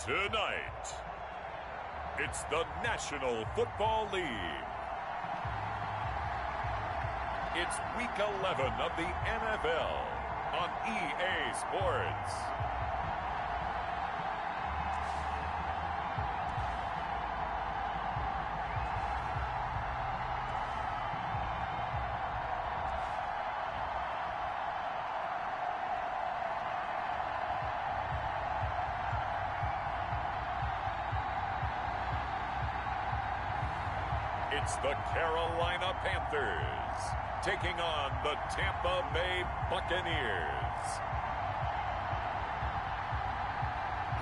Tonight, it's the National Football League. It's Week 11 of the NFL on EA Sports. It's the Carolina Panthers taking on the Tampa Bay Buccaneers.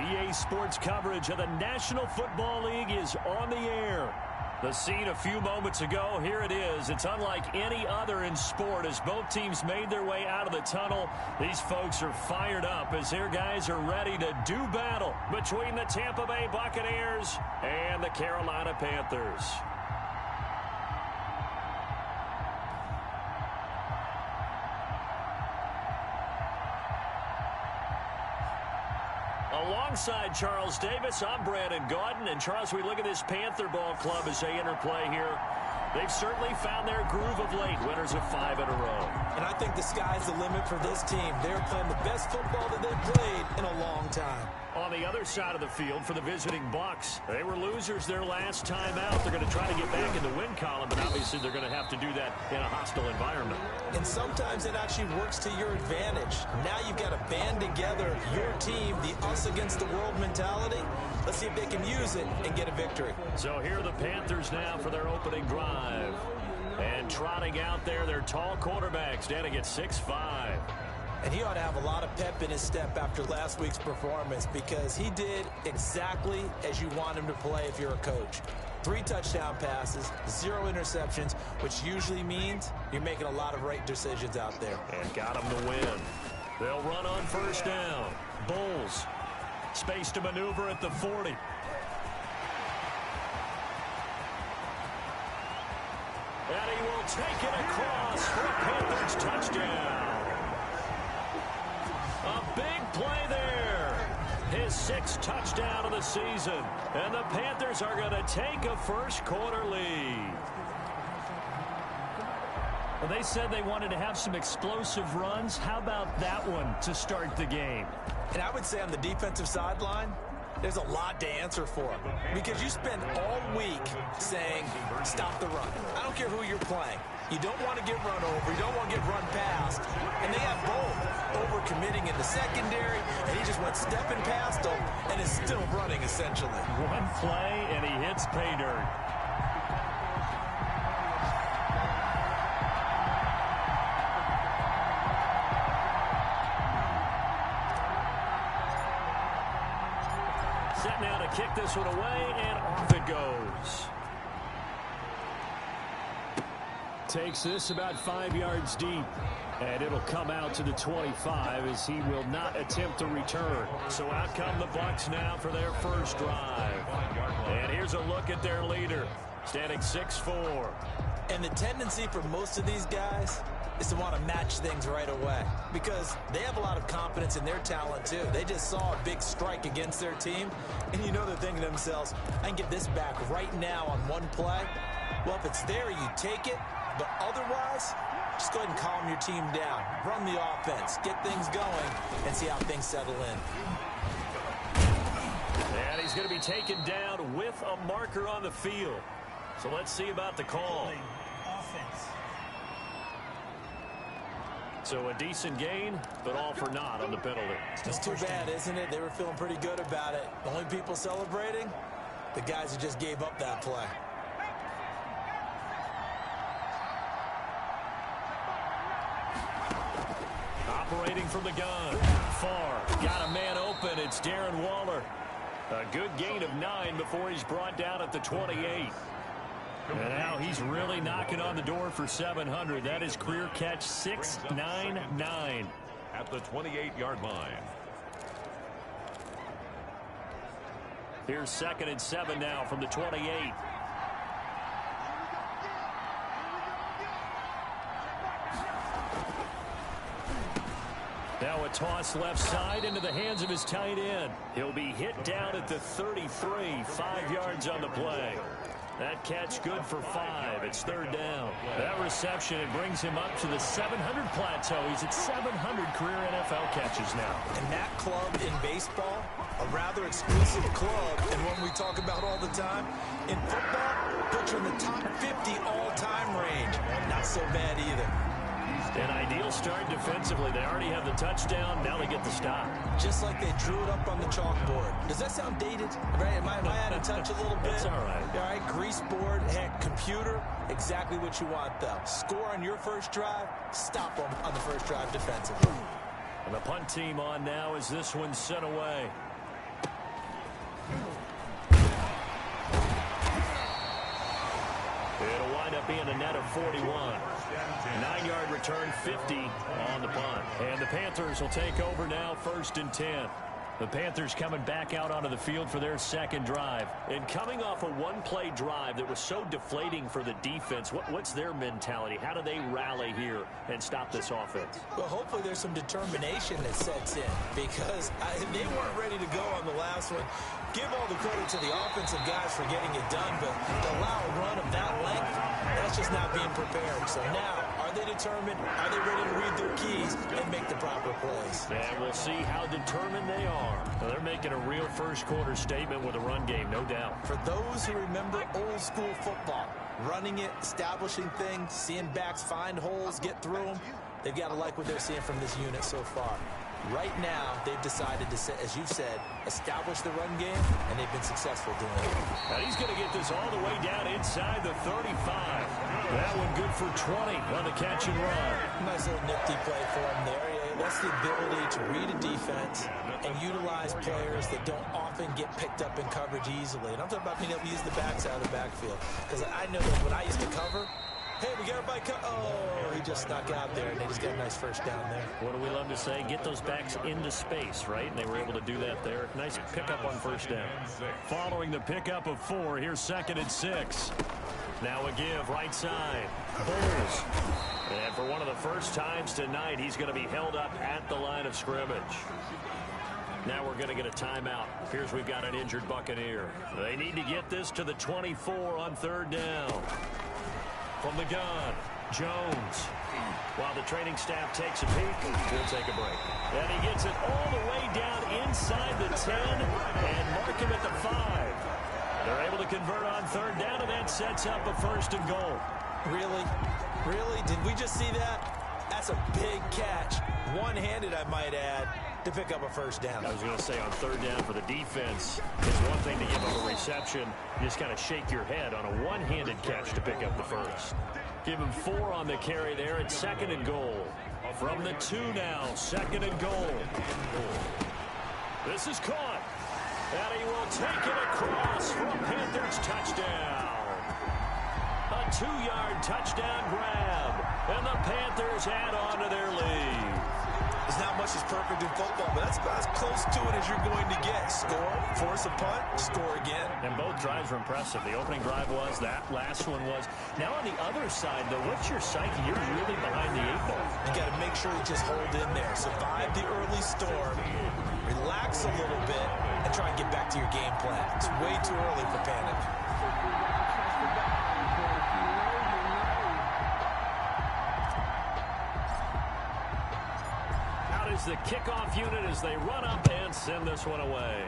EA Sports coverage of the National Football League is on the air. The scene a few moments ago, here it is. It's unlike any other in sport as both teams made their way out of the tunnel. These folks are fired up as their guys are ready to do battle between the Tampa Bay Buccaneers and the Carolina Panthers. Alongside Charles Davis, I'm Brandon Gaudin. And Charles, we look at this Panther ball club as they interplay here. They've certainly found their groove of late, winners of 5 in a row. And I think the sky's the limit for this team. They're playing the best football that they've played in a long time. On the other side of the field for the visiting Bucs, they were losers their last time out. They're going to try to get back in the win column, but obviously they're going to have to do that in a hostile environment. And sometimes it actually works to your advantage. Now you've got to band together your team, the us against the world mentality. Let's see if they can use it and get a victory. So here are the Panthers now for their opening drive. And trotting out there, their tall quarterback standing at 6'5". And he ought to have a lot of pep in his step after last week's performance because he did exactly as you want him to play if you're a coach. 3 touchdown passes, 0 interceptions, which usually means you're making a lot of right decisions out there. And got him to win. They'll run on first down. Bulls. Space to maneuver at the 40. And he will take it across for a Panthers touchdown. A big play there. His 6th touchdown of the season. And the Panthers are going to take a first-quarter lead. Well, they said they wanted to have some explosive runs. How about that one to start the game? And I would say on the defensive sideline, there's a lot to answer for because you spend all week saying, stop the run. I don't care who you're playing. You don't want to get run over. You don't want to get run past. And they have both over-committing in the secondary, and he just went stepping past them and is still running, essentially. One play, and he hits pay dirt. Set now to kick this one away, and off it goes. Takes this about 5 yards deep, and it'll come out to the 25 as he will not attempt to return. So out come the Bucs now for their first drive. And here's a look at their leader, standing 6'4". And the tendency for most of these guys is to want to match things right away because they have a lot of confidence in their talent too. They just saw a big strike against their team, and you know they're thinking to themselves, I can get this back right now on one play. Well, if it's there, you take it, but otherwise, just go ahead and calm your team down. Run the offense, get things going, and see how things settle in. And he's going to be taken down with a marker on the field. So let's see about the call. So a decent gain, but all for naught on the penalty. It's too bad, isn't it? They were feeling pretty good about it. The only people celebrating, the guys who just gave up that play. Operating from the gun. Far. Got a man open. It's Darren Waller. A good gain of 9 before he's brought down at the 28. And now he's really knocking on the door for 700. That is career catch 699. At the 28-yard line. Here's 2nd and 7 now from the 28. Now a toss left side into the hands of his tight end. He'll be hit down at the 33, 5 yards on the play. That catch good for 5. It's third down. That reception, it brings him up to the 700 plateau. He's at 700 career NFL catches now. And that club in baseball, a rather exclusive club, and one we talk about all the time. In football, puts you in the top 50 all-time range. Not so bad either. An ideal start defensively. They already have the touchdown. Now they get the stop. Just like they drew it up on the chalkboard. Does that sound dated? Right? Am I out of touch a little bit? It's all right. All right, grease board, heck, computer, exactly what you want, though. Score on your first drive, stop them on the first drive defensively. And the punt team on now as this one's sent away. It'll wind up being a net of 41. 9-yard return, 50 on the punt. And the Panthers will take over now, 1st and 10. The Panthers coming back out onto the field for their second drive. And coming off a one-play drive that was so deflating for the defense, what's their mentality? How do they rally here and stop this offense? Well, hopefully there's some determination that sets in, because they weren't ready to go on the last one. Give all the credit to the offensive guys for getting it done, but to allow a run of that length, that's just not being prepared. So now, are they determined? Are they ready to read their keys and make the proper plays? And we'll see how determined they are. Well, they're making a real first-quarter statement with a run game, no doubt. For those who remember old-school football, running it, establishing things, seeing backs find holes, get through them, they've got to like what they're seeing from this unit so far. Right now, they've decided to, as you've said, establish the run game, and they've been successful doing it. Now he's going to get this all the way down inside the 35. That one good for 20 on the catch and run. Nice little nifty play for him there. That's the ability to read a defense and utilize players that don't often get picked up in coverage easily. And I'm talking about being able to use the backs out of the backfield. Because I know that when I used to cover, hey, we got everybody oh, he just snuck out there, and they just got a nice first down there. What do we love to say? Get those backs into space, right? And they were able to do that there. Nice pickup on first down. Following the pickup of 4, here's 2nd and 6. Now a give, right side. Bulls. And for one of the first times tonight, he's going to be held up at the line of scrimmage. Now we're going to get a timeout. Here's we've got an injured Buccaneer. They need to get this to the 24 on 3rd down. From the gun, Jones. While the training staff takes a peek, we'll take a break. And he gets it all the way down inside the 10 and mark him at the 5. They're able to convert on 3rd down, and that sets up a 1st and goal. Really? Really? Did we just see that? That's a big catch. One-handed, I might add, to pick up a 1st down. I was going to say on 3rd down for the defense, it's one thing to give up a reception. You just kind of shake your head on a one-handed catch to pick up the 1st. Give him 4 on the carry there at 2nd and goal. From the 2 now, 2nd and goal. This is caught. And he will take it across for a Panthers touchdown. A 2-yard touchdown grab. And the Panthers add on to their lead. There's not much that's perfect in football, but that's about as close to it as you're going to get. Score, force a punt, score again. And both drives were impressive. The opening drive was, that last one was. Now on the other side, though, what's your psyche? You're really behind the 8 ball. You got to make sure you just hold in there. Survive the early storm, relax a little bit, and try and get back to your game plan. It's way too early for panic. Is the kickoff unit as they run up and send this one away.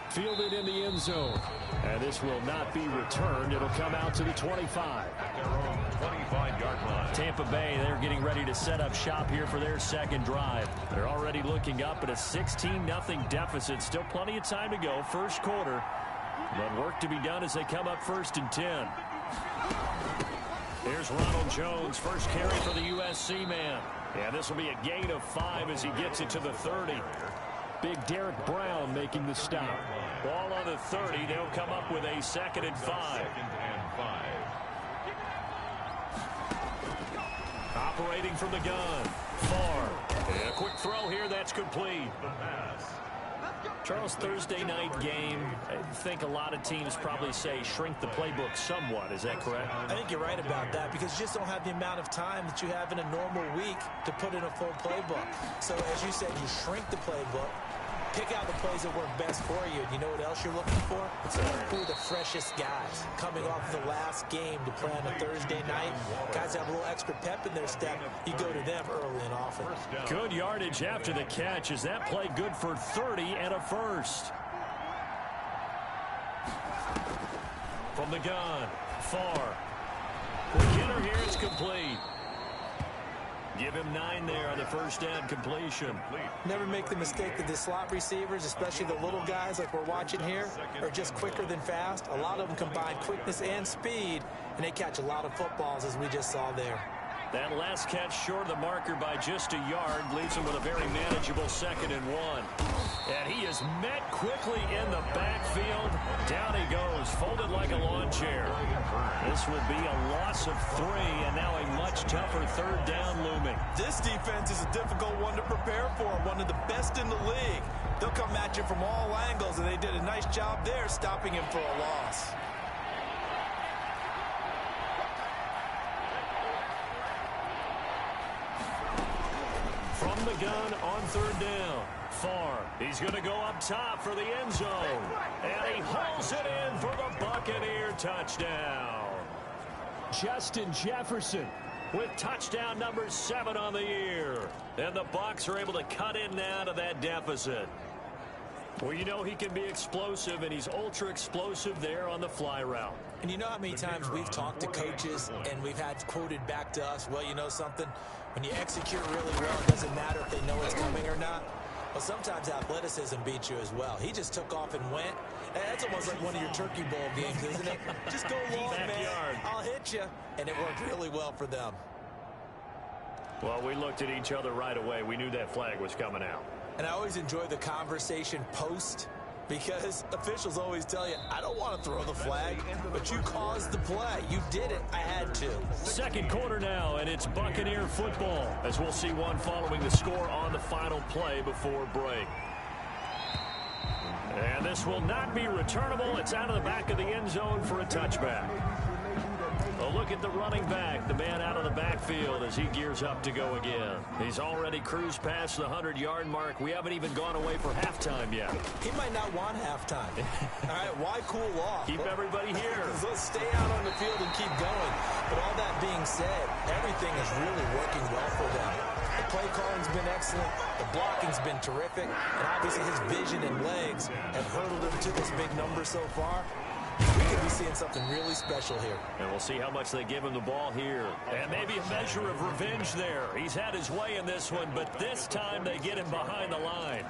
Fielded in the end zone. And this will not be returned. It'll come out to the 25. 25-yard line. Tampa Bay, they're getting ready to set up shop here for their second drive. They're already looking up at a 16-0 deficit. Still plenty of time to go. First quarter. But work to be done as they come up 1st and 10. Here's Ronald Jones, first carry for the USC man. Yeah, this will be a gain of 5 as he gets it to the 30. Big Derek Brown making the stop. Ball on the 30. They'll come up with a 2nd and 5. Operating from the gun. Far. And a quick throw here. That's complete. Charles, Thursday night game, I think a lot of teams probably say shrink the playbook somewhat. Is that correct? I think you're right about that because you just don't have the amount of time that you have in a normal week to put in a full playbook. So as you said, you shrink the playbook, pick out the plays that work best for you. And you know what else you're looking for? It's who are the freshest guys coming off the last game to play on a Thursday night. Guys have a little extra pep in their step. You go to them early and often. Good yardage after the catch. Is that play good for 30 and a first? From the gun, far. Beginner here, it's complete. Give him 9 there on the first down completion. Never make the mistake that the slot receivers, especially the little guys like we're watching here, are just quicker than fast. A lot of them combine quickness and speed, and they catch a lot of footballs, as we just saw there. That last catch short of the marker by just a yard leaves him with a very manageable 2nd and 1. And he is met quickly in the backfield. Down he goes, folded like a lawn chair. This will be a loss of 3, and now a much tougher 3rd down looming. This defense is a difficult one to prepare for, one of the best in the league. They'll come at you from all angles, and they did a nice job there stopping him for a loss. From the gun on 3rd down. Far. He's going to go up top for the end zone. And he hauls it in for the Buccaneer touchdown. Justin Jefferson with touchdown number 7 on the year. And the Bucs are able to cut in now to that deficit. Well, you know he can be explosive, and he's ultra explosive there on the fly route. And you know how many times we've talked to coaches and we've had quoted back to us, well, you know something? When you execute really well, it doesn't matter if they know it's coming or not. Well, sometimes athleticism beats you as well. He just took off and went. And that's almost like one of your Turkey Bowl games, isn't it? Just go long, man. I'll hit you. And it worked really well for them. Well, we looked at each other right away. We knew that flag was coming out. And I always enjoy the conversation post, because officials always tell you, I don't want to throw the flag, but you caused the play. You did it. I had to. 2nd quarter now, and it's Buccaneer football, as we'll see one following the score on the final play before break. And this will not be returnable. It's out of the back of the end zone for a touchback. A look at the running back, the man out of the backfield as he gears up to go again. He's already cruised past the 100-yard mark. We haven't even gone away for halftime yet. He might not want halftime. All right, why cool off? Keep everybody here. Let's stay out on the field and keep going. But all that being said, everything is really working well for them. The play calling's been excellent. The blocking's been terrific. And obviously his vision and legs have hurdled him to this big number so far. We could be seeing something really special here. And we'll see how much they give him the ball here. And maybe a measure of revenge there. He's had his way in this one, but this time they get him behind the line.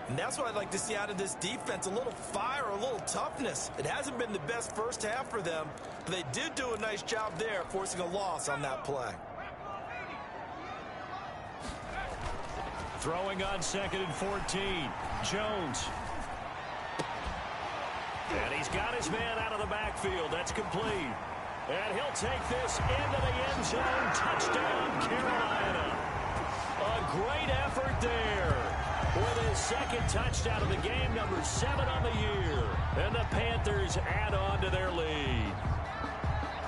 And that's what I'd like to see out of this defense, a little fire, a little toughness. It hasn't been the best first half for them, but they did do a nice job there, forcing a loss on that play. Throwing on 2nd and 14. Jones. And he's got his man out of the backfield. That's complete. And he'll take this into the end zone. Touchdown, Carolina. A great effort there. With his 2nd touchdown of the game, number 7 on the year. And the Panthers add on to their lead.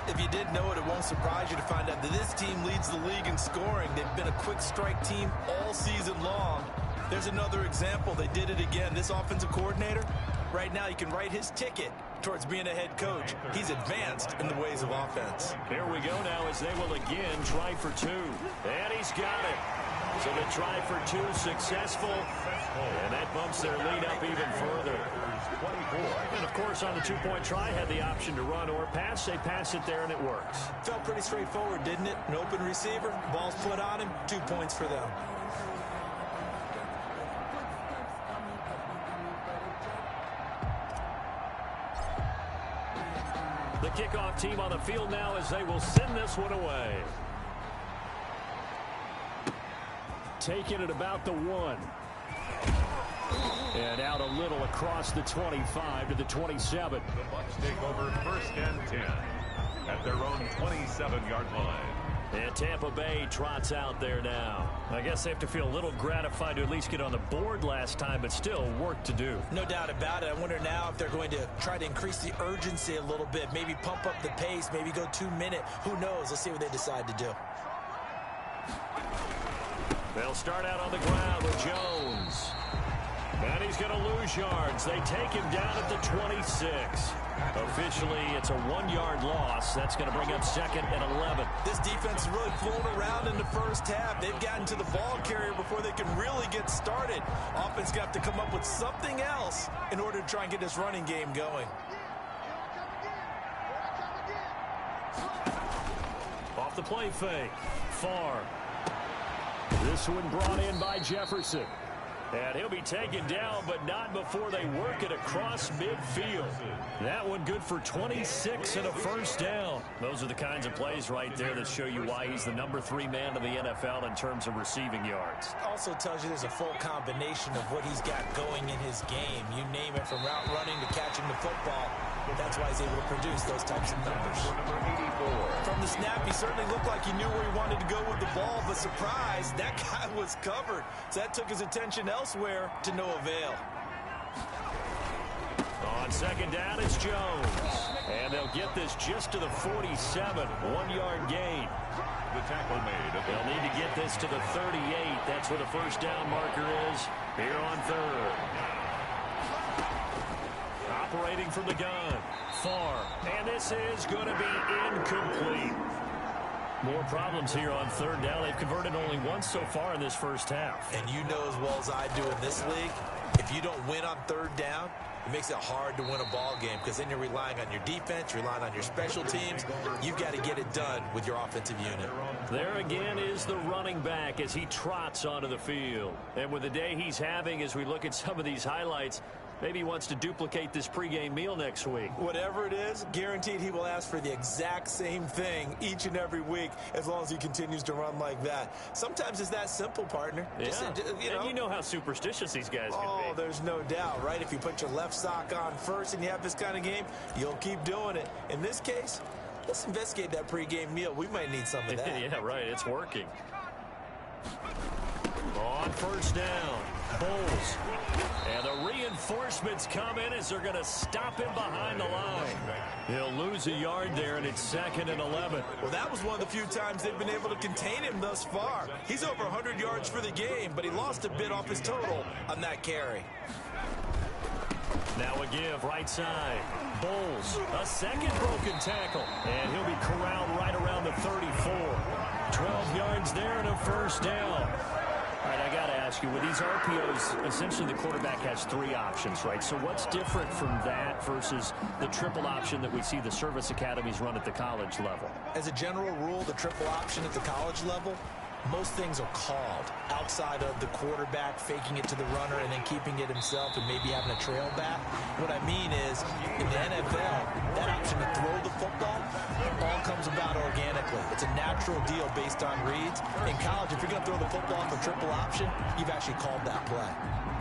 If you didn't know it, it won't surprise you to find out that this team leads the league in scoring. They've been a quick strike team all season long. There's another example. They did it again. This offensive coordinator, right now, you can write his ticket towards being a head coach. He's advanced in the ways of offense. Here we go now as they will again try for 2. And he's got it. So the try for 2 successful. And that bumps their lead up even further. And, of course, on the 2-point try, had the option to run or pass. They pass it there, and it works. Felt pretty straightforward, didn't it? An open receiver, ball's put on him, 2 points for them. The kickoff team on the field now as they will send this one away. Taking it about the 1. And out a little across the 25 to the 27. The Bucs take over 1st and 10 at their own 27-yard line. And Tampa Bay trots out there now. I guess they have to feel a little gratified to at least get on the board last time, but still work to do. No doubt about it. I wonder now if they're going to try to increase the urgency a little bit, maybe pump up the pace, maybe go 2 minute. Who knows? Let's see what they decide to do. They'll start out on the ground with Jones. And he's going to lose yards. They take him down at the 26. Officially, it's a 1-yard loss. That's going to bring up 2nd and 11. This defense has really flown around in the first half. They've gotten to the ball carrier before they can really get started. Offense got to come up with something else in order to try and get this running game going. Off the play fake. Farr. This one brought in by Jefferson. And he'll be taken down, but not before they work it across midfield. That one good for 26 and a first down. Those are the kinds of plays right there that show you why he's the number 3 man in the NFL in terms of receiving yards. Also tells you there's a full combination of what he's got going in his game. You name it, from route running to catching the football. That's why he's able to produce those types of numbers. From the snap, he certainly looked like he knew where he wanted to go with the ball, but surprise, that guy was covered. So that took his attention elsewhere to no avail. On 2nd down, it's Jones. And they'll get this just to the 47. 1-yard gain. The tackle made. They'll need to get this to the 38. That's where the first down marker is here on 3rd. Operating from the gun. Farr. And this is going to be incomplete. More problems here on 3rd down. They've converted only once so far in this first half. And you know as well as I do in this league, if you don't win on 3rd down, it makes it hard to win a ball game, because then you're relying on your defense, you're relying on your special teams. You've got to get it done with your offensive unit. There again is the running back as he trots onto the field. And with the day he's having, as we look at some of these highlights, maybe he wants to duplicate this pregame meal next week. Whatever it is, guaranteed he will ask for the exact same thing each and every week as long as he continues to run like that. Sometimes it's that simple, partner. Yeah. And you know how superstitious these guys can be. Oh, there's no doubt, right? If you put your left sock on first and you have this kind of game, you'll keep doing it. In this case, let's investigate that pregame meal. We might need some of that. Yeah, right. It's working. On 1st down, Bulls. And the reinforcements come in as they're going to stop him behind the line. He'll lose a yard there, and it's 2nd and 11. Well, that was one of the few times they've been able to contain him thus far. He's over 100 yards for the game, but he lost a bit off his total on that carry. Now a give, right side. Bulls, a second broken tackle. And he'll be corralled right around the 34. 12 yards there and a first down. All right, I got to ask you, with these RPOs, essentially the quarterback has 3 options, right? So what's different from that versus the triple option that we see the service academies run at the college level? As a general rule, the triple option at the college level, most things are called outside of the quarterback faking it to the runner and then keeping it himself and maybe having a trail back. What I mean is, in the NFL, that option to throw the football all comes about organically. It's a natural deal based on reads. In college, if you're going to throw the football for triple option, you've actually called that play.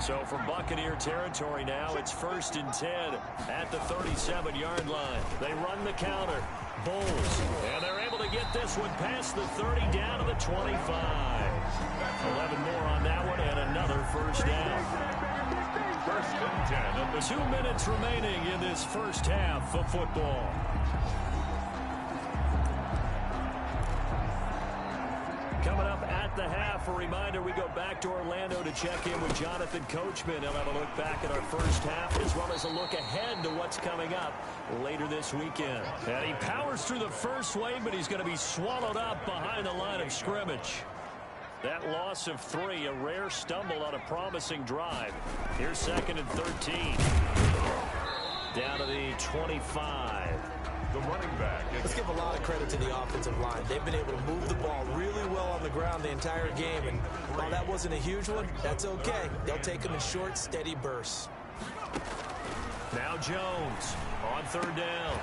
So from Buccaneer territory now, it's 1st and 10 at the 37-yard line. They run the counter. Bulls. And they're able to get this one past the 30 down to the 25. 11 more on that one and another first down. 1st and 10. 2 minutes remaining in this first half of football. Coming up at the half, a reminder, we go back to Orlando to check in with Jonathan Coachman. He'll have a look back at our first half as well as a look ahead to what's coming up later this weekend. And he powers through the first wave, but he's going to be swallowed up behind the line of scrimmage. That loss of 3, a rare stumble on a promising drive. Here's 2nd and 13. Down to the 25. The running back. Let's give a lot of credit to the offensive line. They've been able to move the ball really well on the ground the entire game. And while that wasn't a huge one, that's okay. They'll take them in short, steady bursts. Now Jones on 3rd down.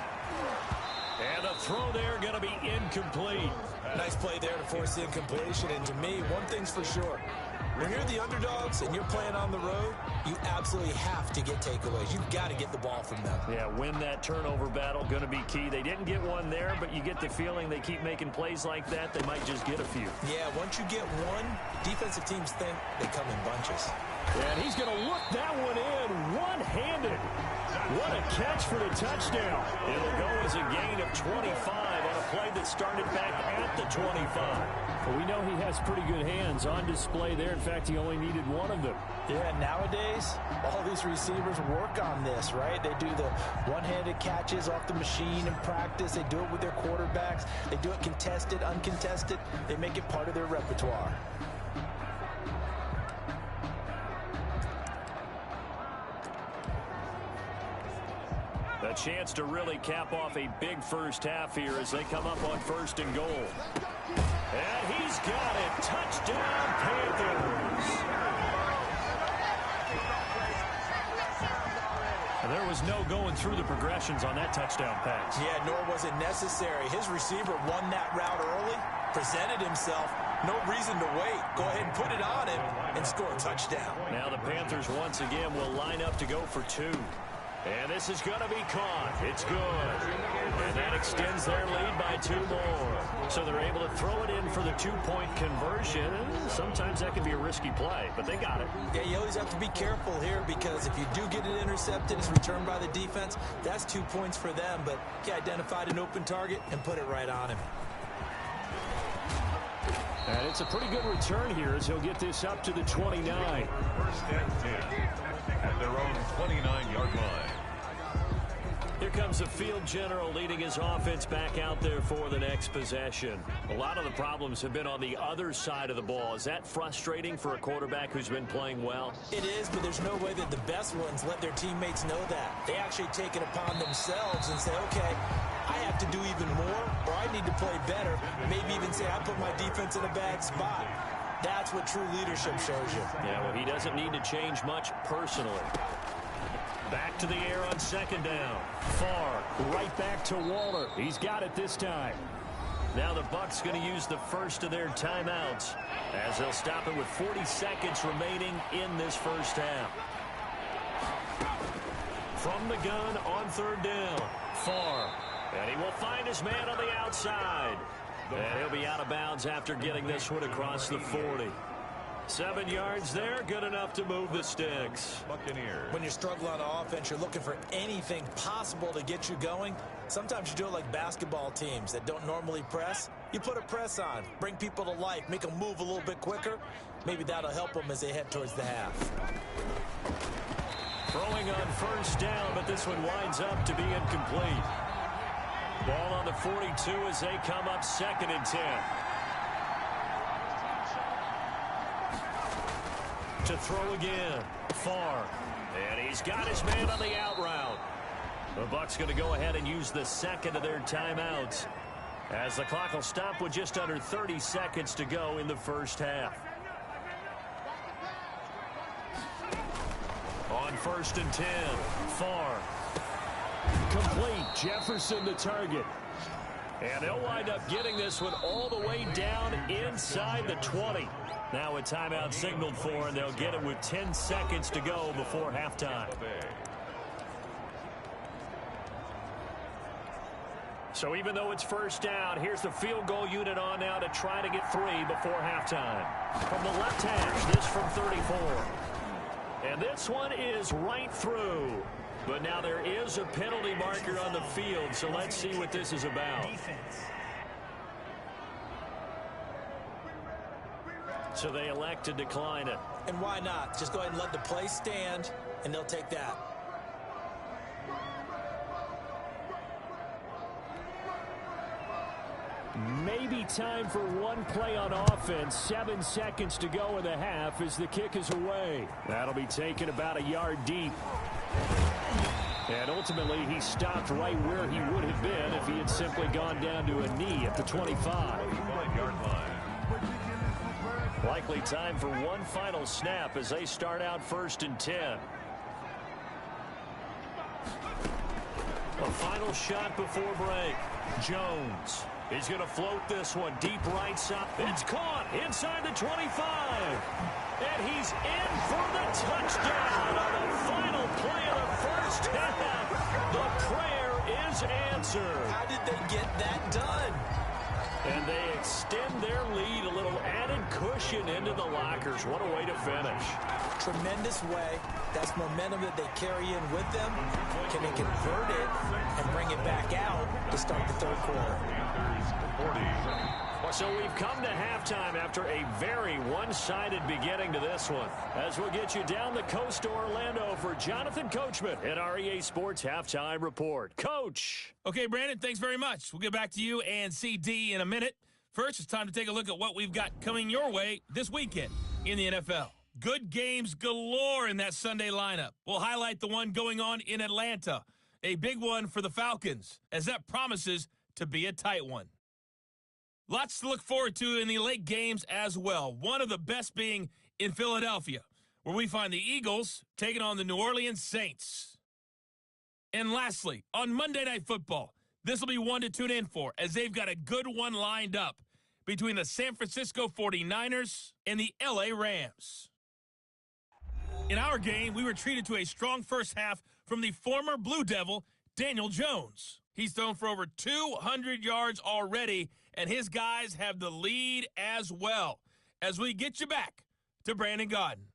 And the throw there going to be incomplete. Nice play there to force the incompletion. And to me, one thing's for sure. When you're the underdogs and you're playing on the road, you absolutely have to get takeaways. You've got to get the ball from them. Yeah, win that turnover battle, going to be key. They didn't get one there, but you get the feeling they keep making plays like that, they might just get a few. Yeah, once you get one, defensive teams think they come in bunches. And he's going to look that one in one-handed. What a catch for the touchdown. It'll go as a gain of 25 on a play that started back at the 25. Well, we know he has pretty good hands on display there. In fact, he only needed one of them. Yeah, nowadays, all these receivers work on this, right? They do the one-handed catches off the machine in practice. They do it with their quarterbacks. They do it contested, uncontested. They make it part of their repertoire. A chance to really cap off a big first half here as they come up on 1st and goal. And he's got it. Touchdown, Panthers. And there was no going through the progressions on that touchdown pass. Yeah, nor was it necessary. His receiver won that route early, presented himself. No reason to wait. Go ahead and put it on him and score a touchdown. Now the Panthers once again will line up to go for 2. And this is going to be caught. It's good. And that extends their lead by 2 more. So they're able to throw it in for the 2-point conversion. Sometimes that can be a risky play, but they got it. Yeah, you always have to be careful here because if you do get it intercepted, it's returned by the defense. That's 2 points for them, but he identified an open target and put it right on him. And it's a pretty good return here as he'll get this up to the 29. 1st and 10 at their own 29-yard line. Here comes the field general leading his offense back out there for the next possession. A lot of the problems have been on the other side of the ball. Is that frustrating for a quarterback who's been playing well? It is, but there's no way that the best ones let their teammates know that. They actually take it upon themselves and say, okay, I have to do even more, or I need to play better. Maybe even say I put my defense in a bad spot. That's what true leadership shows you. Yeah, well, he doesn't need to change much personally. Back to the air on 2nd down. Far, right back to Waller. He's got it this time. Now the Bucs going to use the first of their timeouts as they'll stop it with 40 seconds remaining in this first half. From the gun on 3rd down. Far. And he will find his man on the outside. And he'll be out of bounds after getting this one across the 40. 7 yards there, good enough to move the sticks. Buccaneers. When you're struggling on offense, you're looking for anything possible to get you going. Sometimes you do it like basketball teams that don't normally press. You put a press on, bring people to life, make them move a little bit quicker. Maybe that'll help them as they head towards the half. Throwing on 1st down, but this one winds up to be incomplete. Ball on the 42 as they come up 2nd and 10. To throw again. Far. And he's got his man on the out route. The Bucs going to go ahead and use the 2nd of their timeouts as the clock will stop with just under 30 seconds to go in the first half. On 1st and 10. Far. Complete. Jefferson the target. And they'll wind up getting this one all the way down inside the 20. Now a timeout signaled for, and they'll get it with 10 seconds to go before halftime. So even though it's 1st down, here's the field goal unit on now to try to get 3 before halftime. From the left hash, this from 34. And this one is right through. But now there is a penalty marker on the field, so let's see what this is about. So they elect to decline it. And why not? Just go ahead and let the play stand, and they'll take that. Maybe time for one play on offense. 7 seconds to go in the half as the kick is away. That'll be taken about a yard deep. And ultimately, he stopped right where he would have been if he had simply gone down to a knee at the 25-yard line. Likely time for one final snap as they start out 1st and 10. A final shot before break. Jones. He's going to float this one deep right side. It's caught inside the 25. And he's in for the touchdown on the final play of the first half. The prayer is answered. How did they get that done? And they extend their lead, a little added cushion into the lockers. What a way to finish. Tremendous way. That's momentum that they carry in with them. Can they convert it and bring it back out to start the third quarter? So we've come to halftime after a very one-sided beginning to this one. As we'll get you down the coast to Orlando for Jonathan Coachman at our EA Sports Halftime Report. Coach. Okay, Brandon, thanks very much. We'll get back to you and CD in a minute. First, it's time to take a look at what we've got coming your way this weekend in the NFL. Good games galore in that Sunday lineup. We'll highlight the one going on in Atlanta, a big one for the Falcons, as that promises to be a tight one. Lots to look forward to in the late games as well. One of the best being in Philadelphia, where we find the Eagles taking on the New Orleans Saints. And lastly, on Monday Night Football, this will be one to tune in for, as they've got a good one lined up between the San Francisco 49ers and the LA Rams. In our game, we were treated to a strong first half from the former Blue Devil, Daniel Jones. He's thrown for over 200 yards already, and his guys have the lead as well. As we get you back to Brandon Gaudin.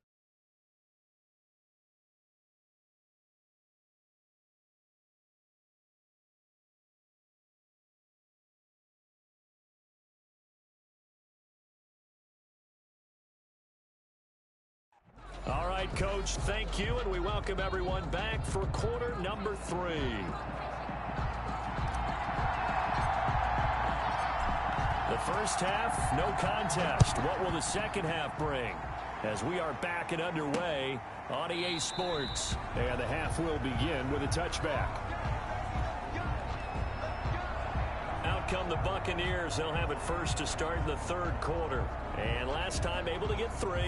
All right, Coach, thank you, and we welcome everyone back for quarter number 3. The first half, no contest. What will the second half bring? As we are back and underway on EA Sports. And the half will begin with a touchback. Out come the Buccaneers. They'll have it first to start the third quarter. And last time able to get 3.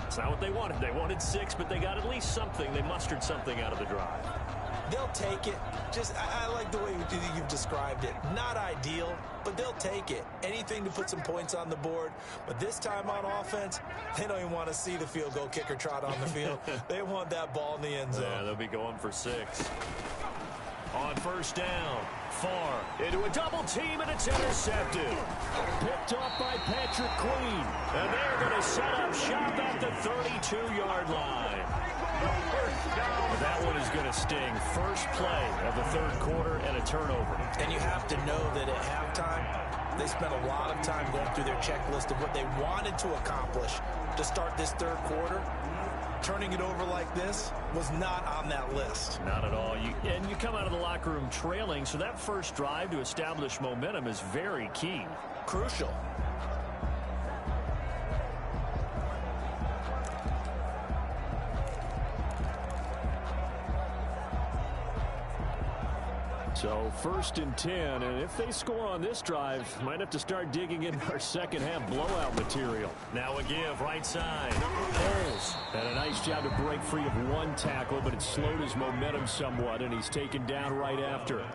It's not what they wanted. They wanted 6, but they got at least something. They mustered something out of the drive. They'll take it. I like the way you've described it. Not ideal, but they'll take it. Anything to put some points on the board. But this time on offense, they don't even want to see the field goal kicker trot on the field. They want that ball in the end zone. Yeah, they'll be going for 6. On first down, far into a double team, and it's intercepted. Picked off by Patrick Queen. And they're going to set up shop at the 32-yard line. That one is going to sting. First play of the third quarter and a turnover. And you have to know that at halftime, they spent a lot of time going through their checklist of what they wanted to accomplish to start this third quarter. Turning it over like this was not on that list. Not at all. And you come out of the locker room trailing, so that first drive to establish momentum is very key. Crucial. So first and 10, and if they score on this drive, might have to start digging in our second half blowout material. Now a give, right side. Holes. And a nice job to break free of one tackle, but it slowed his momentum somewhat, and he's taken down right after.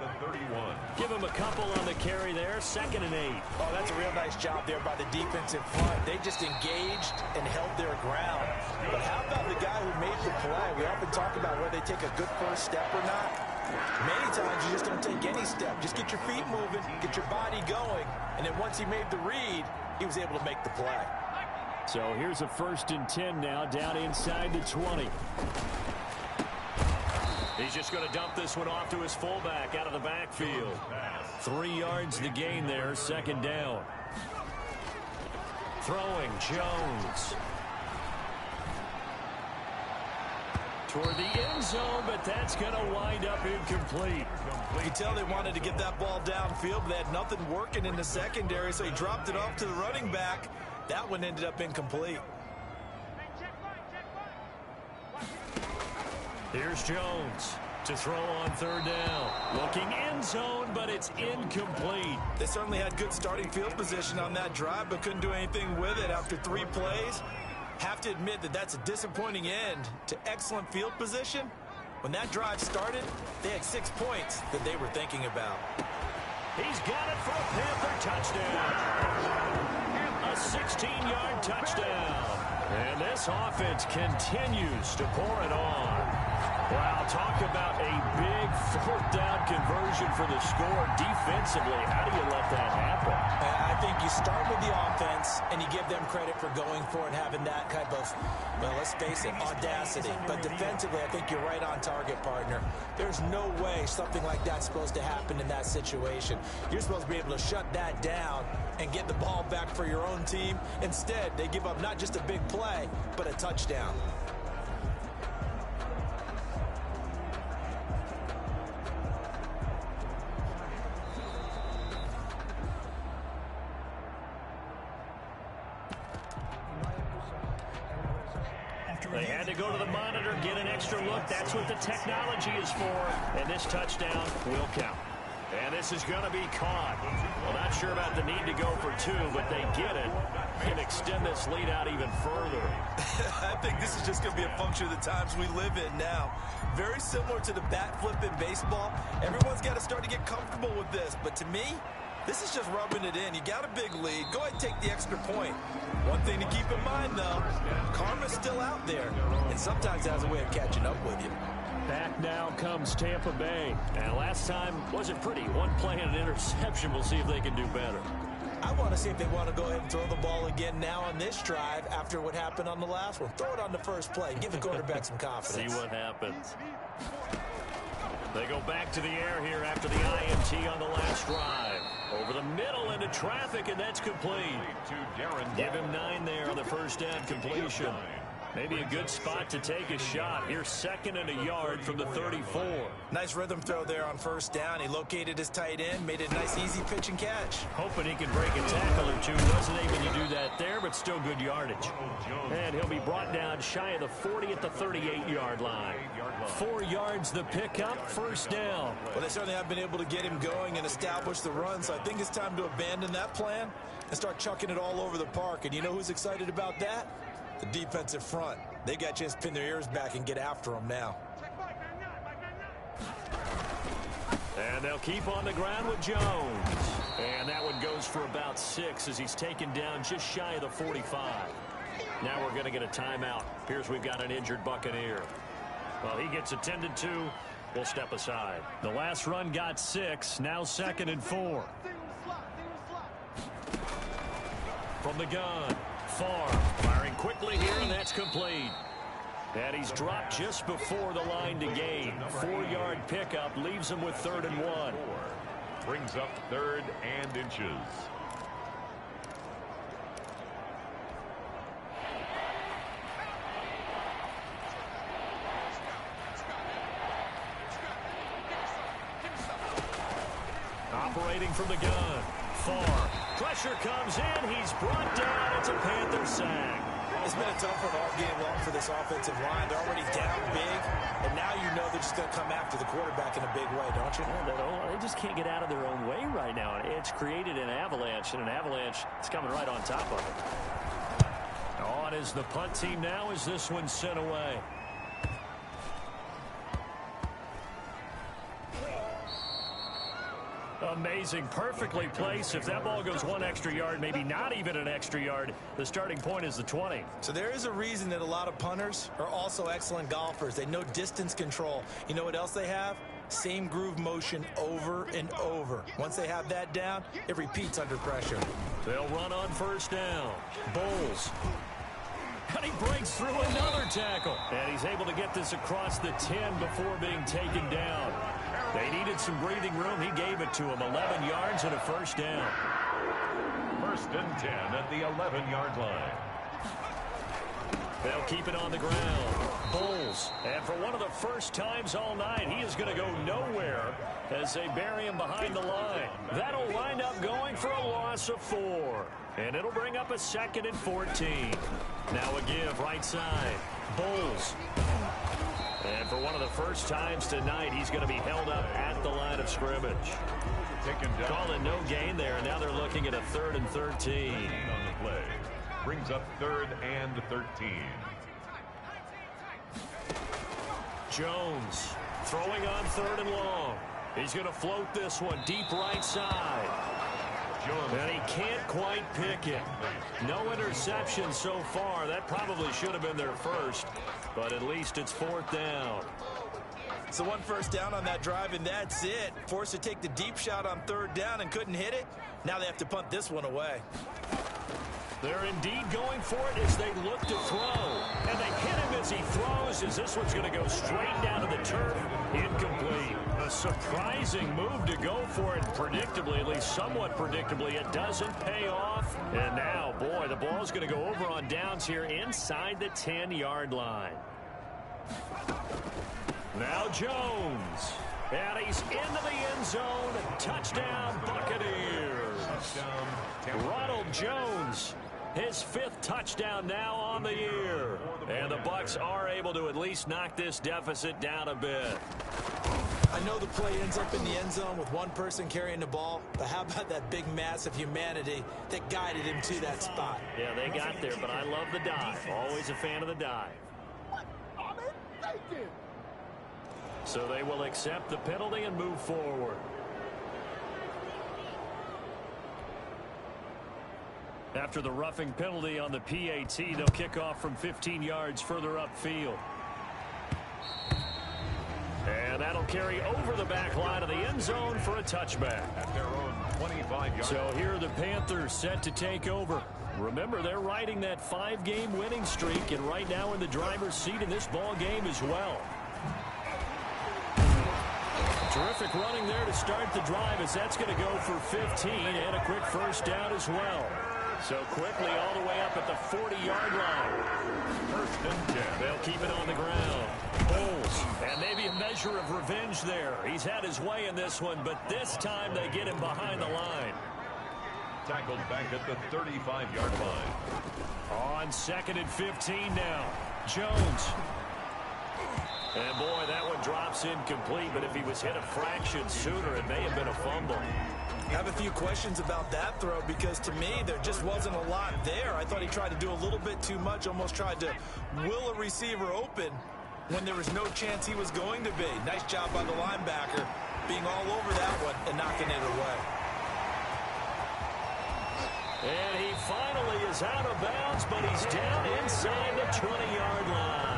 Give him a couple on the carry there, 2nd and 8. Oh, that's a real nice job there by the defensive front. They just engaged and held their ground. But how about the guy who made the play? We often talk about whether they take a good first step or not. Many times you just don't take any step. Just get your feet moving, get your body going, and then once he made the read, he was able to make the play. So here's a 1st and 10 now, down inside the 20. He's just going to dump this one off to his fullback out of the backfield. 3 yards to gain there, 2nd down. Throwing, Jones. Toward the end zone, but that's going to wind up incomplete. You can tell they wanted to get that ball downfield, but they had nothing working in the secondary, so he dropped it off to the running back. That one ended up incomplete. Here's Jones to throw on 3rd down. Looking end zone, but it's incomplete. They certainly had good starting field position on that drive, but couldn't do anything with it after 3 plays. Have to admit that that's a disappointing end to excellent field position. When that drive started, they had 6 points that they were thinking about. He's got it for a Panther touchdown. A 16-yard touchdown. And this offense continues to pour it on. Wow, talk about a big fourth down conversion for the score. Defensively, how do you let that happen? I think you start with the offense, and you give them credit for going for it, having that type of, well, let's face it, audacity. But defensively, I think you're right on target, partner. There's no way something like that's supposed to happen in that situation. You're supposed to be able to shut that down and get the ball back for your own team. Instead, they give up not just a big play, but a touchdown. They had to go to the monitor, get an extra look. That's what the technology is for. And this touchdown will count. And this is going to be caught. Well, not sure about the need to go for two, but they get it and extend this lead out even further. I think this is just going to be a function of the times we live in now. Very similar to the bat flip in baseball. Everyone's got to start to get comfortable with this. But to me, this is just rubbing it in. You got a big lead. Go ahead and take the extra point. One thing to keep in mind, though, karma's still out there, and sometimes it has a way of catching up with you. Back now comes Tampa Bay. And last time wasn't pretty. One play and an interception. We'll see if they can do better. I want to see if they want to go ahead and throw the ball again now on this drive after what happened on the last one. Throw it on the first play. Give the quarterback some confidence. See what happens. They go back to the air here after the INT on the last drive. Over the middle into traffic, and that's complete. Give him 9 there on the first down completion. Maybe a good spot to take a shot. Here's 2nd and a yard from the 34. Nice rhythm throw there on first down. He located his tight end, made it a nice, easy pitch and catch. Hoping he can break a tackle or two. Wasn't able to do that there, but still good yardage. And he'll be brought down shy of the 40 at the 38-yard line. 4 yards the pickup, first down. Well, they certainly have been able to get him going and establish the run, so I think it's time to abandon that plan and start chucking it all over the park. And you know who's excited about that? The defensive front. They got a chance to pin their ears back and get after him now. And they'll keep on the ground with Jones. And that one goes for about 6 as he's taken down just shy of the 45. Now we're going to get a timeout. Appears we've got an injured Buccaneer. Well, he gets attended to. We'll step aside. The last run got 6. Now 2nd and 4. From the gun. Farr firing quickly here, and that's complete. And he's dropped just before the line to gain. 4-yard pickup leaves him with 3rd and 1. Brings up 3rd and inches. Operating from the gun. Farr. Pressure comes in. He's brought down. It's a Panther sack. It's been a tough one all game long for this offensive line. They're already down big, and now you know they're just going to come after the quarterback in a big way, don't you? Yeah, they just can't get out of their own way right now. It's created an avalanche, and an avalanche is coming right on top of it. On is the punt team now as this one's sent away. Amazing, perfectly placed. If that ball goes 1 extra yard, maybe not even an extra yard, the starting point is the 20. So there is a reason that a lot of punters are also excellent golfers. They know distance control. You know what else they have? Same groove motion over and over. Once they have that down, it repeats under pressure. They'll run on first down. Bowles. And he breaks through another tackle. And he's able to get this across the 10 before being taken down. They needed some breathing room. He gave it to him. 11 yards and a first down. 1st and 10 at the 11-yard line. They'll keep it on the ground. Bowles. And for one of the first times all night, he is going to go nowhere as they bury him behind the line. That'll wind up going for a loss of 4. And it'll bring up a 2nd and 14. Now a give right side. Bowles. And for one of the first times tonight, he's going to be held up at the line of scrimmage. Calling no gain there, and now they're looking at a 3rd and 13. On the play. Brings up 3rd and 13. Jones throwing on 3rd and long. He's going to float this one deep right side. And he can't quite pick it. No interception so far. That probably should have been their first, but at least it's 4th down. So 1 first down on that drive, and that's it. Forced to take the deep shot on 3rd down and couldn't hit it. Now they have to punt this one away. They're indeed going for it as they look to throw. And they hit him as he throws, as this one's going to go straight down to the turf. Incomplete. A surprising move to go for it. Predictably, at least somewhat predictably, it doesn't pay off. And now, boy, the ball's going to go over on downs here inside the 10-yard line. Now Jones. And he's into the end zone. Touchdown, Buccaneers. Ronald Jones. His 5th touchdown now on the year. And the Bucs are able to at least knock this deficit down a bit. I know the play ends up in the end zone with one person carrying the ball, but how about that big mass of humanity that guided him to that spot? Yeah, they got there, but I love the dive. Always a fan of the dive. So they will accept the penalty and move forward. After the roughing penalty on the PAT, they'll kick off from 15 yards further upfield. And that'll carry over the back line of the end zone for a touchback. At their own 25-yard. So here are the Panthers set to take over. Remember, they're riding that 5-game winning streak, and right now in the driver's seat in this ball game as well. Terrific running there to start the drive, as that's going to go for 15 and a quick first down as well. So quickly all the way up at the 40-yard line. 1st and 10. They'll keep it on the ground. Bowles, and maybe a measure of revenge there. He's had his way in this one, but this time they get him behind the line. Tackled back at the 35-yard line. On 2nd and 15 now. Jones. And boy, that one drops incomplete, but if he was hit a fraction sooner, it may have been a fumble. I have a few questions about that throw because to me there just wasn't a lot there. I thought he tried to do a little bit too much, almost tried to will a receiver open when there was no chance he was going to be. Nice job by the linebacker being all over that one and knocking it away. And he finally is out of bounds, but he's down inside the 20-yard line.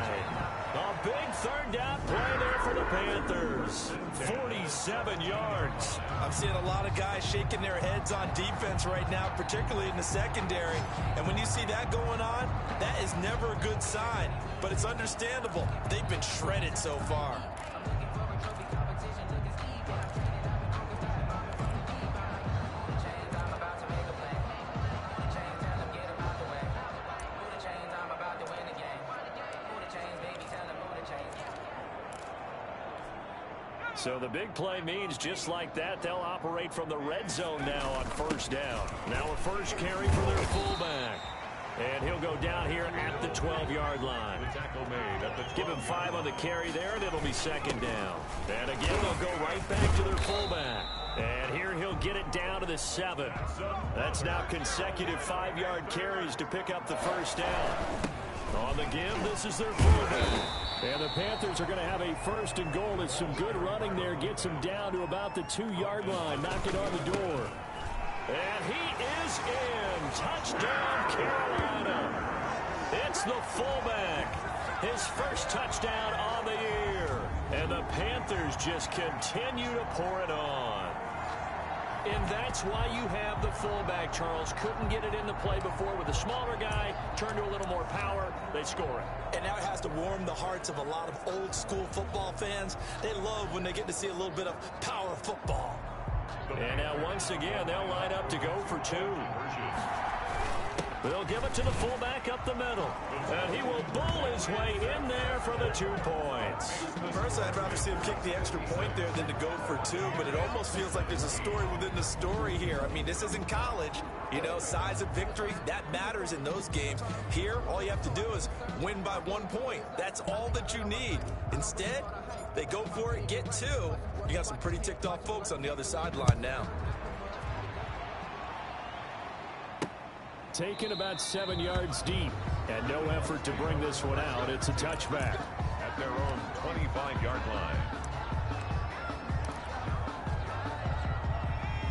A big 3rd down play there for the Panthers. 47 yards. I'm seeing a lot of guys shaking their heads on defense right now, particularly in the secondary. And when you see that going on, that is never a good sign. But it's understandable. They've been shredded so far. So the big play means just like that, they'll operate from the red zone now on 1st down. Now a first carry for their fullback. And he'll go down here at the 12-yard line. Give him 5 on the carry there, and it'll be 2nd down. And again, they'll go right back to their fullback. And here he'll get it down to the 7. That's now consecutive 5-yard carries to pick up the first down. On the give, this is their fullback. And the Panthers are going to have a 1st and goal as some good running there gets him down to about the 2-yard line. Knock it on the door. And he is in. Touchdown, Carolina. It's the fullback. His 1st touchdown on the year. And the Panthers just continue to pour it on. And that's why you have the fullback, Charles. Couldn't get it into play before with a smaller guy. Turned to a little more power. They score it. And now it has to warm the hearts of a lot of old-school football fans. They love when they get to see a little bit of power football. And now once again, they'll line up to go for 2. They'll give it to the fullback up the middle. And he will bull his way in there for the 2 points. Personally, I'd rather see him kick the extra point there than to go for 2, but it almost feels like there's a story within the story here. I mean, this isn't college. You know, size of victory, that matters in those games. Here, all you have to do is win by 1 point. That's all that you need. Instead, they go for it, get 2. You got some pretty ticked off folks on the other sideline now. Taken about 7 yards deep. And no effort to bring this one out. It's a touchback. At their own 25-yard line.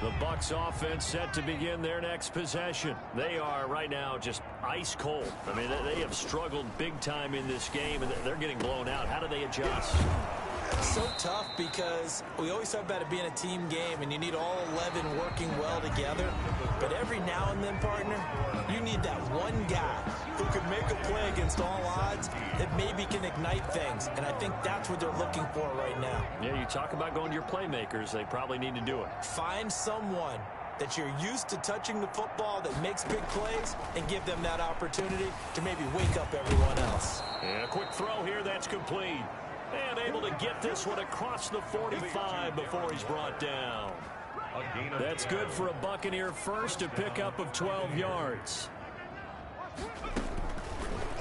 The Bucs offense set to begin their next possession. They are right now just ice cold. I mean, they have struggled big time in this game, and they're getting blown out. How do they adjust? So tough because we always talk about it being a team game, and you need all 11 working well together. But every now and then, partner, you need that one guy who can make a play against all odds that maybe can ignite things. And I think that's what they're looking for right now. Yeah, you talk about going to your playmakers. They probably need to do it. Find someone that you're used to touching the football that makes big plays and give them that opportunity to maybe wake up everyone else. And a quick throw here that's complete. And able to get this one across the 45 before he's brought down. That's good for a Buccaneer first, a pickup of 12 yards.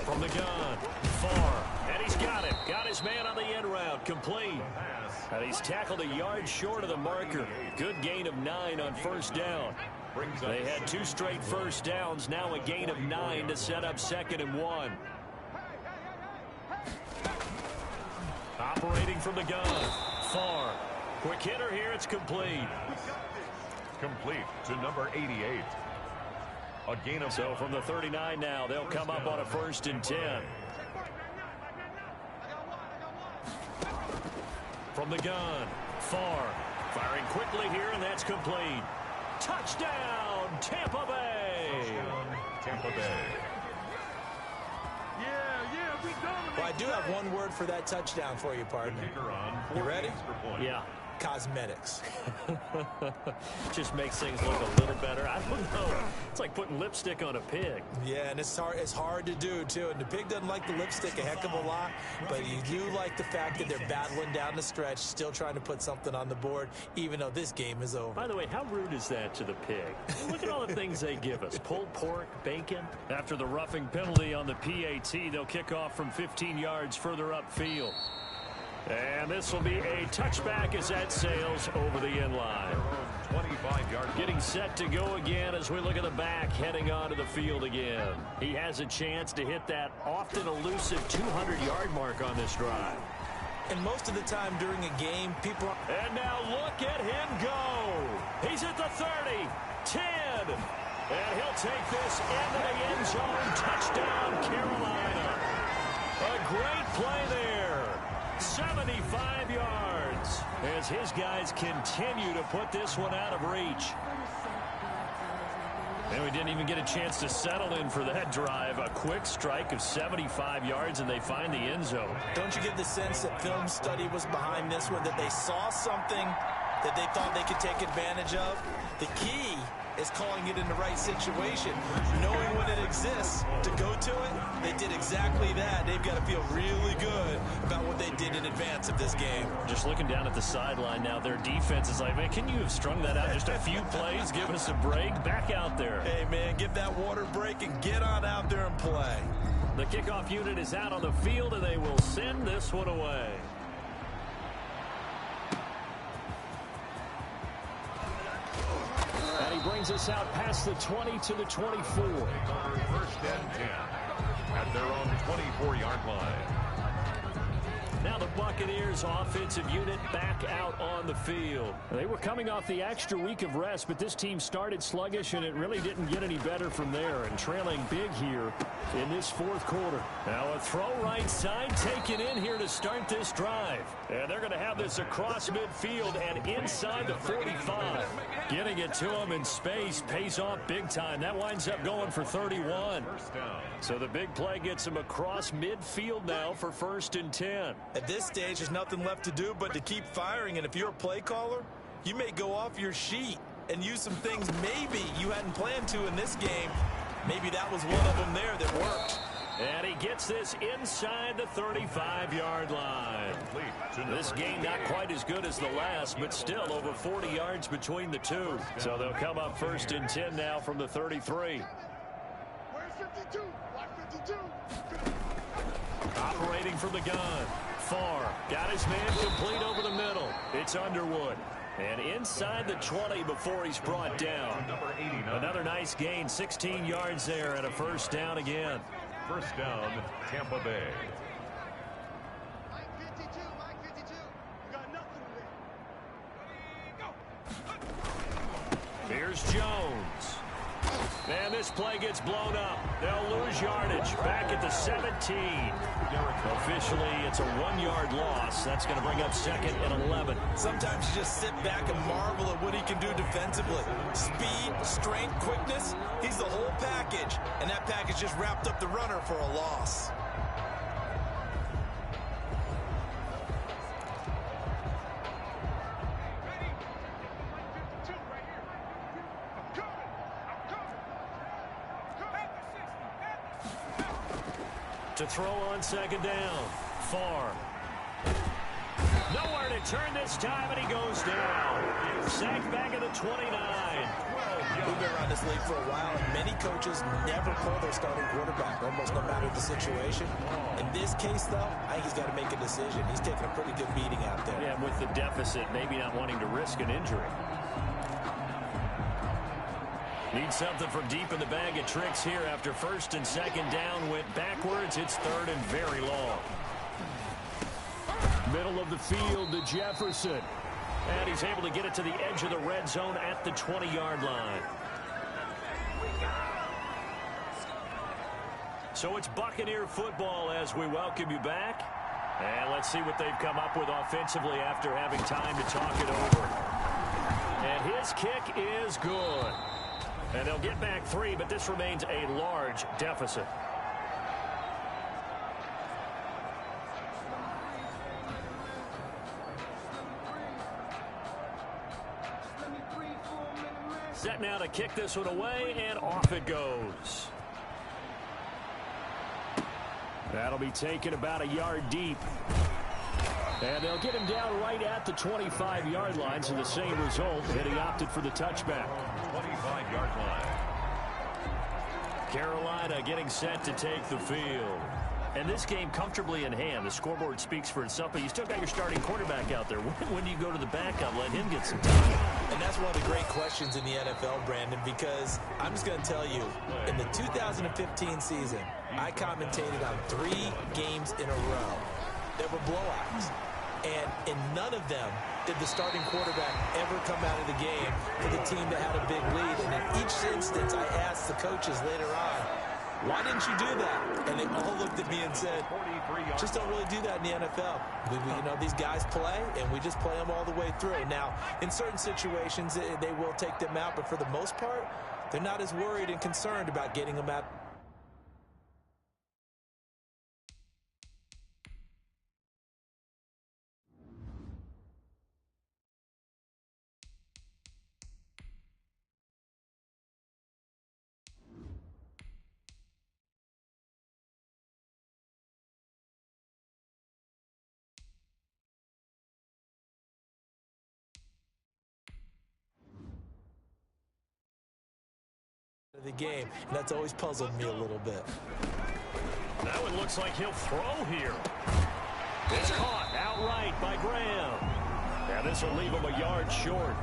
From the gun, far, and he's got it. Got his man on the end route, complete. And he's tackled a yard short of the marker. Good gain of 9 on first down. They had 2 straight first downs, now a gain of 9 to set up 2nd and 1. Operating from the gun, far. Quick hitter here, it's complete. Complete to number 88. A gain of... So from the 39 now, they'll come up on a 1st and 10. From the gun, far. Firing quickly here, and that's complete. Touchdown, Tampa Bay. Touchdown, Tampa Bay. Well, I do have one word for that touchdown for you, partner. You ready? Yeah. Cosmetics. Just makes things look a little better. I don't know. It's like putting lipstick on a pig. Yeah, and it's hard to do, too. And the pig doesn't like the lipstick a heck of a lot, but you do like the fact that they're battling down the stretch, still trying to put something on the board, even though this game is over. By the way, how rude is that to the pig? Look at all the things they give us. Pulled pork, bacon. After the roughing penalty on the PAT, they'll kick off from 15 yards further upfield. And this will be a touchback as that sails over the end line. 25 yards. Getting set to go again as we look at the back heading onto the field again. He has a chance to hit that often elusive 200-yard mark on this drive. And most of the time during a game, people... And now look at him go. He's at the 30, 10. And he'll take this into the end zone. Touchdown, Carolina. A great play there. 75 yards as his guys continue to put this one out of reach. And we didn't even get a chance to settle in for that drive. A quick strike of 75 yards, and they find the end zone. Don't you get the sense that film study was behind this one, that they saw something that they thought they could take advantage of? The key is calling it in the right situation, knowing when it exists to go to it. They did exactly that. They've got to feel really good about what they did in advance of this game. Just looking down at the sideline now, their defense is like, man, can you have strung that out just a few plays? Give us a break. Back out there. Hey, man, give that water break and get on out there and play. The kickoff unit is out on the field, and they will send this one away. And he brings us out past the 20 to the 24. 1st and 10 at their own 24-yard line. Now the Buccaneers offensive unit back out on the field. They were coming off the extra week of rest, but this team started sluggish, and it really didn't get any better from there, and trailing big here in this 4th quarter. Now a throw right side taken in here to start this drive. And they're going to have this across midfield and inside the 45. Getting it to him in space pays off big time. That winds up going for 31. So the big play gets him across midfield now for 1st and 10. At this stage, there's nothing left to do but to keep firing, and if you're a play caller, you may go off your sheet and use some things maybe you hadn't planned to in this game. Maybe that was one of them there that worked. And he gets this inside the 35-yard line. This game not quite as good as the last, but still over 40 yards between the two. So they'll come up 1st and 10 now from the 33. Where's 52? Like 52? Operating from the gun. Far. Got his man complete over the middle. It's Underwood. And inside the 20 before he's brought down. Another nice gain. 16 yards there and a 1st down again. 1st down, Tampa Bay. Mike 52, Mike 52. You got nothing Here's Jones. And this play gets blown up. They'll lose yardage back at the 17. Officially, it's a 1-yard loss. That's going to bring up 2nd and 11. Sometimes you just sit back and marvel at what he can do defensively. Speed, strength, quickness, he's the whole package. And that package just wrapped up the runner for a loss. To throw on 2nd down. Far. Nowhere to turn this time, and he goes down. Sacked back at the 29. We've been around this league for a while, and many coaches never pull their starting quarterback, almost no matter the situation. In this case, though, I think he's got to make a decision. He's taking a pretty good beating out there. Yeah, with the deficit, maybe not wanting to risk an injury. Need something from deep in the bag of tricks here after 1st and 2nd down went backwards. It's 3rd and very long. Middle of the field to Jefferson. And he's able to get it to the edge of the red zone at the 20-yard line. So it's Buccaneer football as we welcome you back. And let's see what they've come up with offensively after having time to talk it over. And his kick is good. And they'll get back 3, but this remains a large deficit. Set now to kick this one away, and off it goes. That'll be taken about a yard deep. And they'll get him down right at the 25-yard line, so the same result, and he opted for the touchback. 25-yard line. Carolina getting set to take the field. And this game comfortably in hand. The scoreboard speaks for itself, but you still got your starting quarterback out there. When do you go to the backup? Let him get some time. And that's one of the great questions in the NFL, Brandon, because I'm just going to tell you, in the 2015 season, I commentated on 3 games in a row that were blowouts. And in none of them did the starting quarterback ever come out of the game for the team that had a big lead. And in each instance, I asked the coaches later on, why didn't you do that? And they all looked at me and said, just don't really do that in the NFL. You know, these guys play, and we just play them all the way through. Now, in certain situations, they will take them out, but for the most part, they're not as worried and concerned about getting them out. The game, and that's always puzzled me a little bit. That one looks like he'll throw here. It's caught outright by Graham. Now this will leave him a yard short.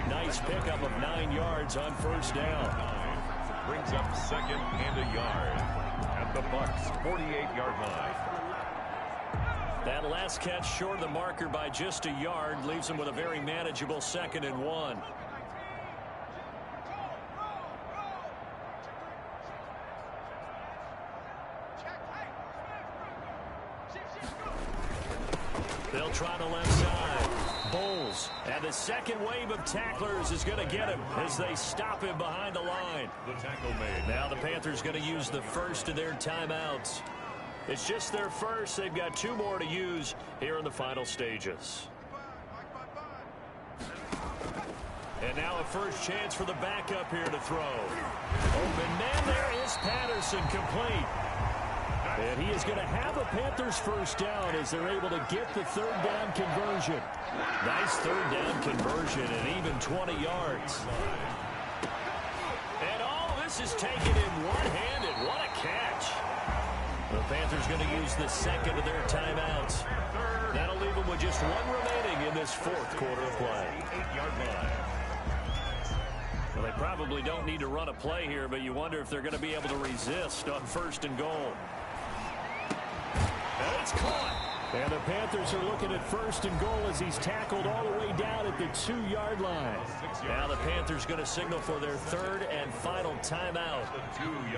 Nice pickup of 9 yards on 1st down. Brings up 2nd and a yard at the Bucs' 48-yard line. That last catch short of the marker by just a yard leaves him with a very manageable 2nd and 1. They'll try the left side. Bulls. And the second wave of tacklers is going to get him as they stop him behind the line. The tackle made. Now the Panthers going to use the first of their timeouts. It's just their first. They've got 2 more to use here in the final stages. And now a first chance for the backup here to throw. Open man there is Patterson, complete. And he is going to have a Panthers first down as they're able to get the 3rd down conversion. Nice 3rd down conversion and even 20 yards. And all this is taken in one-handed. What a catch. The Panthers going to use the second of their timeouts. That'll leave them with just 1 remaining in this 4th quarter of play. 8-yard line. Well, they probably don't need to run a play here, but you wonder if they're going to be able to resist on 1st and goal. And it's caught. And the Panthers are looking at first and goal as he's tackled all the way down at the 2-yard line. Now the Panthers going to signal for their third and final timeout.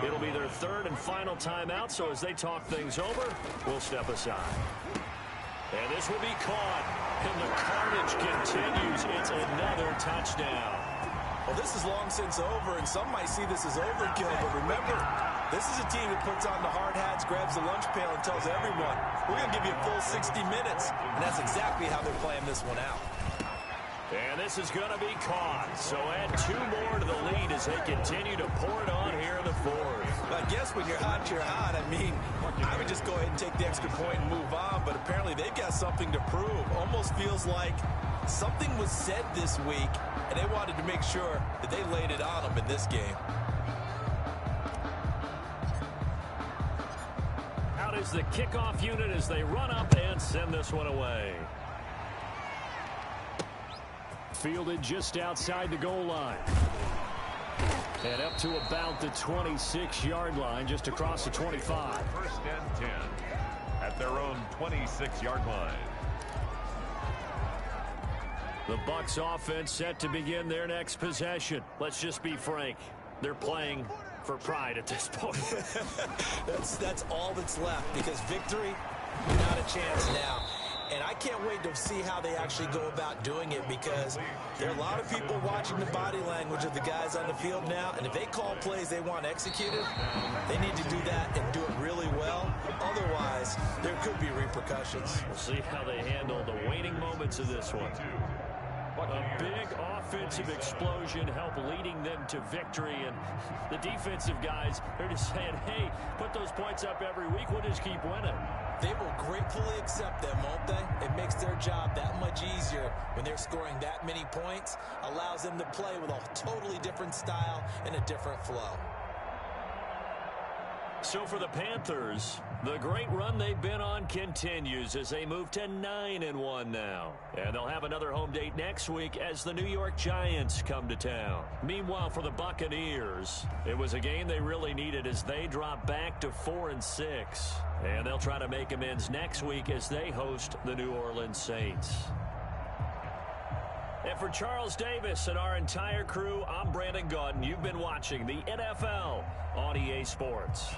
It'll be their third and final timeout, so as they talk things over, we'll step aside. And this will be caught, and the carnage continues. It's another touchdown. Well, this is long since over, and some might see this as overkill, but remember, this is a team that puts on the hard hats, grabs the lunch pail, and tells everyone, we're going to give you a full 60 minutes, and that's exactly how they're playing this one out. And this is going to be caught, so add 2 more to the lead as they continue to pour it on here in the fourth. I guess when you're hot, you're hot. I mean, I would just go ahead and take the extra point and move on, but apparently they've got something to prove. Almost feels like something was said this week, and they wanted to make sure that they laid it on them in this game. Out is the kickoff unit as they run up and send this one away. Fielded just outside the goal line. And up to about the 26-yard line, just across the 25. First and 10 at their own 26-yard line. The Bucs offense set to begin their next possession. Let's just be frank. They're playing for pride at this point. That's all that's left, because victory, not a chance now. And I can't wait to see how they actually go about doing it, because there are a lot of people watching the body language of the guys on the field now, and if they call plays they want executed, they need to do that and do it really well. Otherwise, there could be repercussions. We'll see how they handle the waning moments of this one. A big offensive explosion helped leading them to victory, and the defensive guys, they're just saying, hey, put those points up every week, we'll just keep winning. They will gratefully accept them, won't they? It makes their job that much easier when they're scoring that many points, allows them to play with a totally different style and a different flow. So for the Panthers, the great run they've been on continues as they move to 9-1 now. And they'll have another home date next week as the New York Giants come to town. Meanwhile, for the Buccaneers, it was a game they really needed as they drop back to 4-6. And they'll try to make amends next week as they host the New Orleans Saints. And for Charles Davis and our entire crew, I'm Brandon Gaudin. You've been watching the NFL on EA Sports.